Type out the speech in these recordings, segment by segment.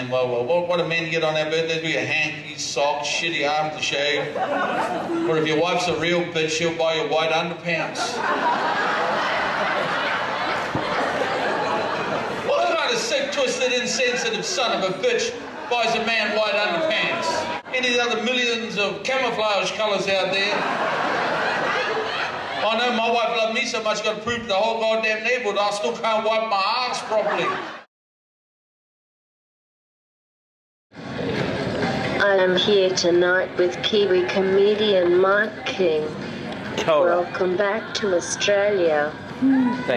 man. Well, what do men get on their birthdays? We get hankies, socks, shitty aftershave. Or if your wife's a real bitch, she'll buy you white underpants. What kind of sick, twisted, insensitive son of a bitch buys a man white underpants? Any of the other millions of camouflage colours out there? I know my wife loved me so much, got to prove to the whole goddamn neighbourhood I still can't wipe my ass properly. I am here tonight with Kiwi comedian Mike King. Welcome back to Australia.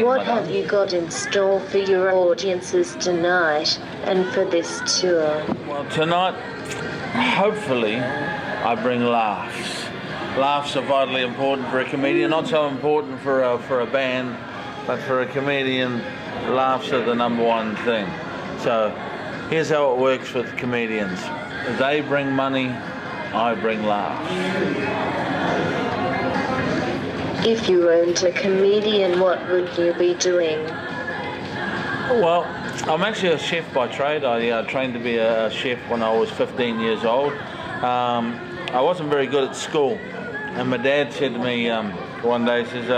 What have you got in store for your audiences tonight and for this tour? Well, tonight, hopefully, I bring laughs. Laughs are vitally important for a comedian, not so important for a band, but for a comedian, laughs are the #1 thing. So here's how it works with comedians. They bring money, I bring laughs. If you weren't a comedian, what would you be doing? Well, I'm actually a chef by trade. I trained to be a chef when I was 15 years old. I wasn't very good at school. And my dad said to me one day, he says,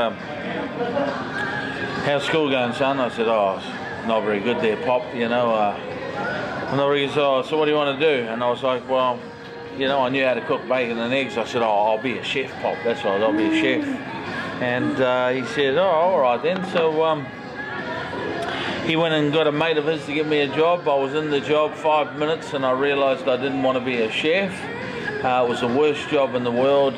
how's school going, son? I said, oh, it's not very good there, Pop, you know. I'm not very good. So what do you want to do? And I was like, well, you know, I knew how to cook bacon and eggs. I said, oh, I'll be a chef, Pop. That's right, I'll be a chef. And he said, oh, all right then. So he went and got a mate of his to give me a job. I was in the job 5 minutes and I realised I didn't want to be a chef. It was the worst job in the world.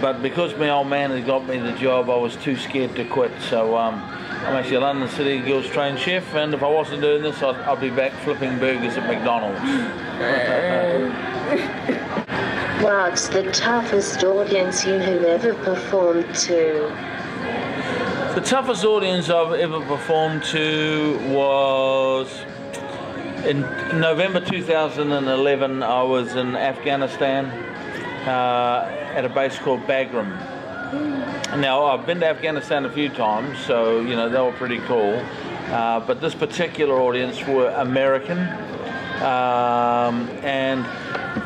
But because my old man had got me the job, I was too scared to quit. So I'm actually a London City Girls trained chef, and if I wasn't doing this, I'd be back flipping burgers at McDonald's. What's the toughest audience you have ever performed to? The toughest audience I've ever performed to was in November 2011. I was in Afghanistan. At a base called Bagram. Now, I've been to Afghanistan a few times, so, you know, they were pretty cool. But this particular audience were American. And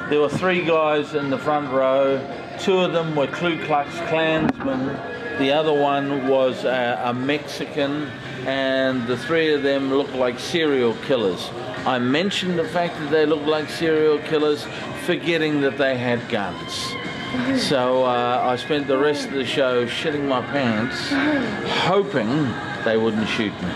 there were 3 guys in the front row. 2 of them were Ku Klux Klansmen. The other one was a Mexican. And the 3 of them looked like serial killers. I mentioned the fact that they looked like serial killers, forgetting that they had guns. So I spent the rest of the show shitting my pants, hoping they wouldn't shoot me.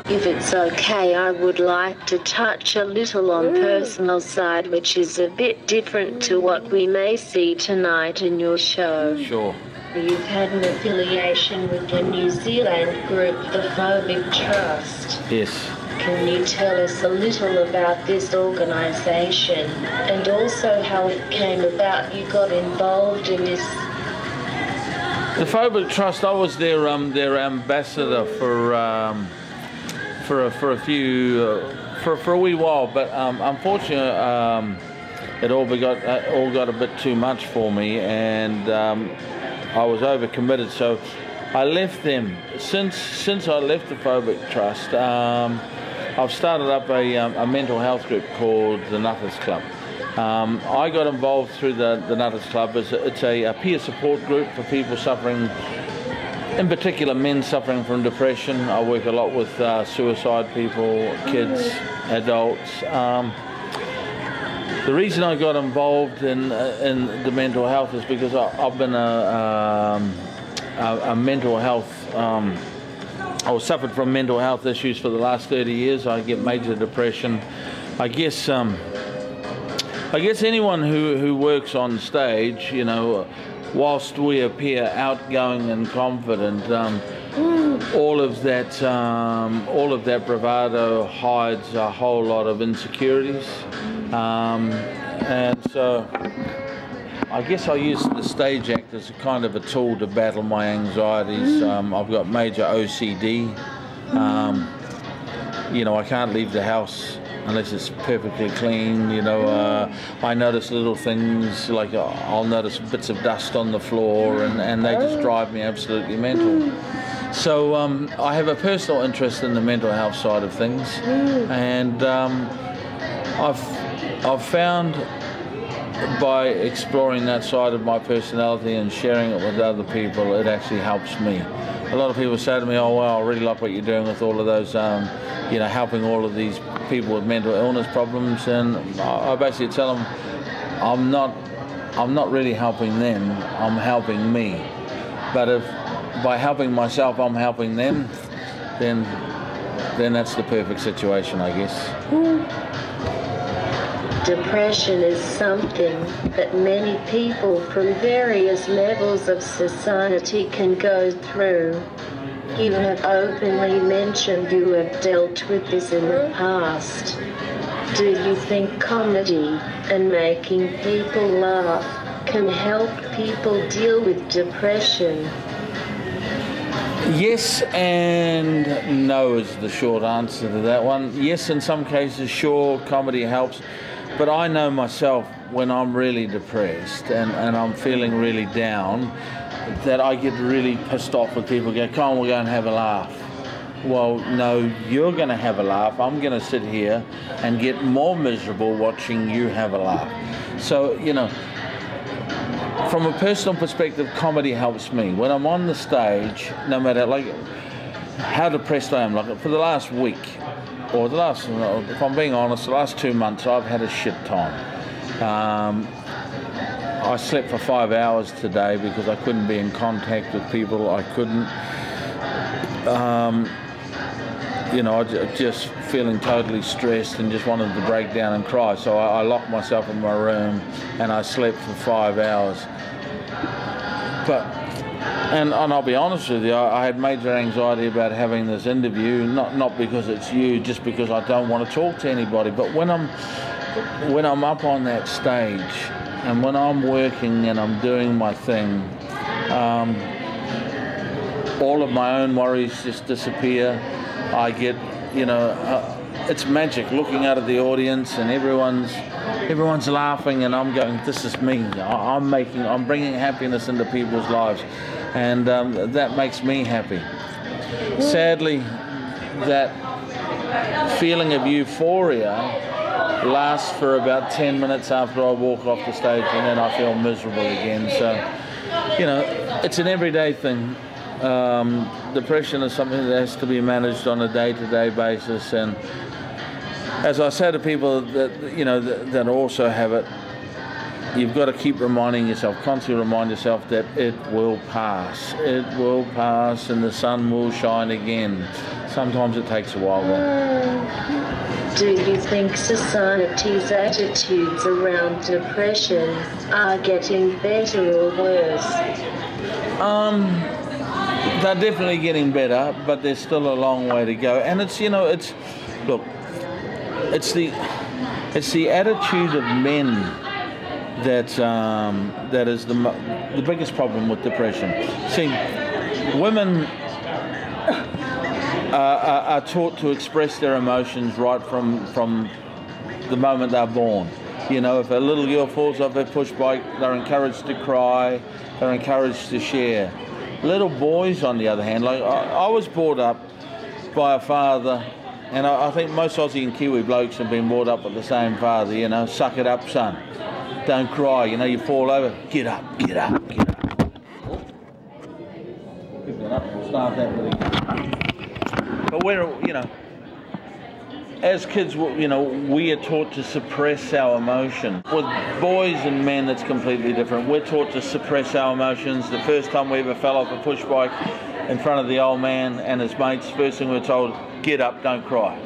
If it's okay, I would like to touch a little on personal side, which is a bit different to what we may see tonight in your show. Sure. You've had an affiliation with the New Zealand group, the Phobic Trust. Yes. Can you tell us a little about this organisation and also how it came about you got involved in this? The Phobic Trust, I was their ambassador for a wee while, but unfortunately it all got a bit too much for me, and I was overcommitted, so I left them. Since I left the Phobic Trust, I've started up a mental health group called the Nutters Club. I got involved through the Nutters Club. It's a peer support group for people suffering, in particular men suffering from depression. I work a lot with suicide people, kids, adults. The reason I got involved in the mental health is because I've been a mental health. I suffered from mental health issues for the last 30 years. I get major depression. I guess anyone who works on stage, you know, whilst we appear outgoing and confident, all of that bravado hides a whole lot of insecurities, and so I guess I use the stage act as a kind of a tool to battle my anxieties. I've got major OCD. You know, I can't leave the house unless it's perfectly clean. You know, I notice little things, like I'll notice bits of dust on the floor, and they just drive me absolutely mental. So I have a personal interest in the mental health side of things, and I've found by exploring that side of my personality and sharing it with other people, it actually helps me. A lot of people say to me, "Oh well, I really like what you're doing with all of those, you know, helping all of these people with mental illness problems." And I basically tell them, I'm not really helping them. I'm helping me. But if by helping myself, I'm helping them, then that's the perfect situation, I guess. Depression is something that many people from various levels of society can go through. You have openly mentioned you have dealt with this in the past. Do you think comedy and making people laugh can help people deal with depression? Yes and no is the short answer to that one. Yes, in some cases, sure, comedy helps. But I know myself, when I'm really depressed and I'm feeling really down, that I get really pissed off with people. Go, "Come on, we'll go and have a laugh." Well, no, you're going to have a laugh. I'm going to sit here and get more miserable watching you have a laugh. So, you know, from a personal perspective, comedy helps me. When I'm on the stage, no matter like how depressed I am, like for the last week, or the last, if I'm being honest, the last 2 months, I've had a shit time. I slept for 5 hours today because I couldn't be in contact with people. I couldn't, you know, just feeling totally stressed and just wanted to break down and cry. So I locked myself in my room and I slept for 5 hours. And I'll be honest with you, I had major anxiety about having this interview, not because it's you, just because I don't want to talk to anybody. But when I'm up on that stage and when I'm working and I'm doing my thing, all of my own worries just disappear. I get, you know, it's magic looking out at the audience and everyone's laughing and I'm going, this is me. I'm bringing happiness into people's lives. And that makes me happy. Sadly, that feeling of euphoria lasts for about 10 minutes after I walk off the stage, and then I feel miserable again. So, you know, it's an everyday thing. Depression is something that has to be managed on a day-to-day basis. And as I say to people that, you know, that also have it, you've got to keep reminding yourself, constantly remind yourself that it will pass. It will pass and the sun will shine again. Sometimes it takes a while though. Do you think society's attitudes around depression are getting better or worse? They're definitely getting better, but there's still a long way to go. And it's, you know, look, it's the attitude of men that is the biggest problem with depression. See, women are taught to express their emotions right from the moment they're born. You know, if a little girl falls off her push bike, they're encouraged to cry, they're encouraged to share. Little boys, on the other hand, like I was brought up by a father, and I think most Aussie and Kiwi blokes have been brought up with the same father, you know, suck it up, son. Don't cry, you know, you fall over, get up, get up, get up. Pick that up, we'll start that with again. But we're, you know, as kids, you know, we are taught to suppress our emotion. With boys and men, it's completely different. We're taught to suppress our emotions. The first time we ever fell off a push bike in front of the old man and his mates, first thing we were told, get up, don't cry.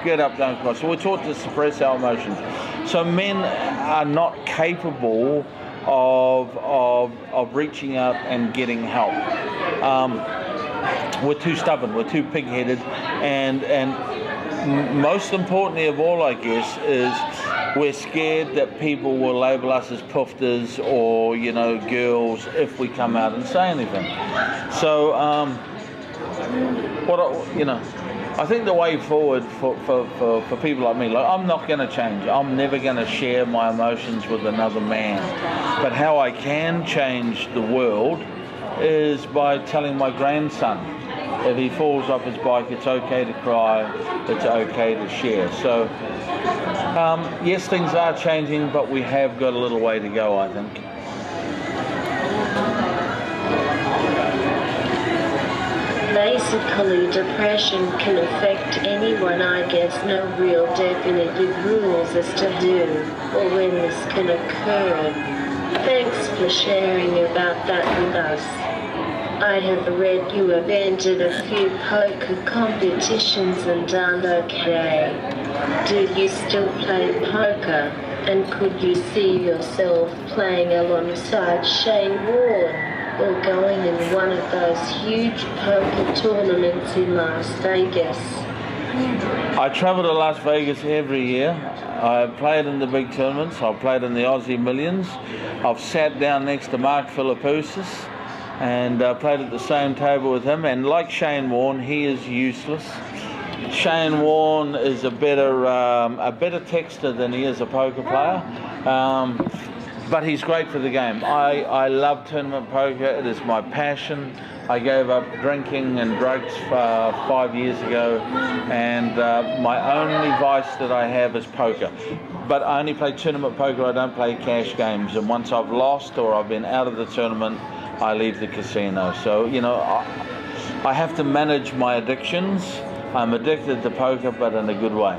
Get up, don't cry. So we're taught to suppress our emotions. So men are not capable of reaching out and getting help. We're too stubborn, we're too pig-headed, and most importantly of all, I guess, is we're scared that people will label us as poofters or, you know, girls if we come out and say anything. So, you know, I think the way forward for people like me, like I'm not going to change. I'm never going to share my emotions with another man. But how I can change the world is by telling my grandson If he falls off his bike, it's okay to cry, it's okay to share. So, yes, things are changing, but we have got a little way to go, I think. Basically, depression can affect anyone. I guess no real definitive rules as to who or when this can occur. Thanks for sharing about that with us. I have read you have entered a few poker competitions and done okay. Do you still play poker? And could you see yourself playing alongside Shane Warne? Or going in one of those huge poker tournaments in Las Vegas? I travel to Las Vegas every year. I've played in the big tournaments. I've played in the Aussie Millions. I've sat down next to Mark Philippoussis and played at the same table with him. And like Shane Warne, he is useless. Shane Warne is a better texter than he is a poker player. But he's great for the game. I love tournament poker. It is my passion. I gave up drinking and drugs 5 years ago, and my only vice that I have is poker. But I only play tournament poker. I don't play cash games. And once I've lost or I've been out of the tournament, I leave the casino. So, you know, I have to manage my addictions. I'm addicted to poker, but in a good way.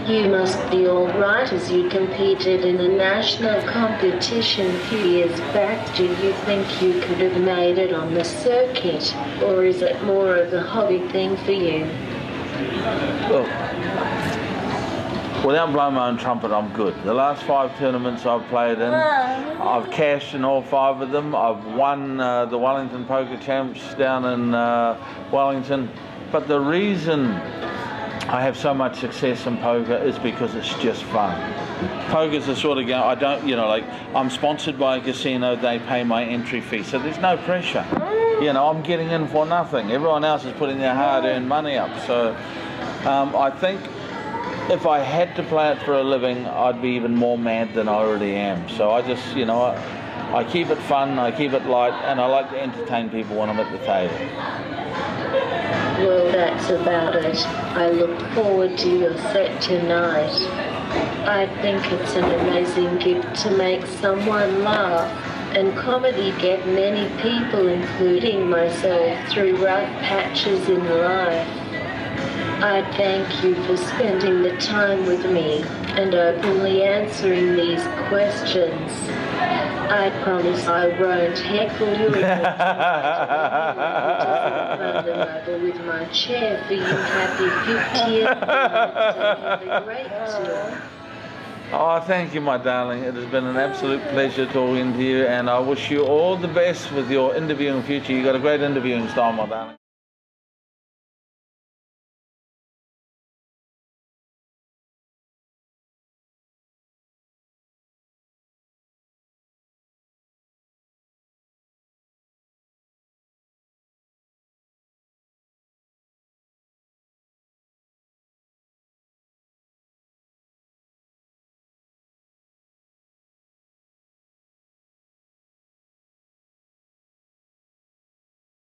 You must be all right, as you competed in a national competition a few years back. Do you think you could have made it on the circuit, or is it more of a hobby thing for you? Look, without blowing my own trumpet, I'm good. The last 5 tournaments I've played in, I've cashed in all 5 of them. I've won the Wellington Poker Champs down in Wellington. But the reason I have so much success in poker is because it's just fun. Poker's the sort of game, I don't, you know, like, I'm sponsored by a casino, they pay my entry fee, so there's no pressure. You know, I'm getting in for nothing. Everyone else is putting their hard-earned money up. So I think if I had to play it for a living, I'd be even more mad than I already am. So I just, you know, I keep it fun, I keep it light, and I like to entertain people when I'm at the table. Well, that's about it. I look forward to your set tonight. I think it's an amazing gift to make someone laugh, and comedy get many people, including myself, through rough patches in life. I thank you for spending the time with me and openly answering these questions. I promise I won't heckle you again. I'll run over with my chair for you. Happy 50th. Have a great tour. Oh, thank you, my darling. It has been an absolute pleasure talking to you, and I wish you all the best with your interviewing future. You've got a great interviewing style, my darling.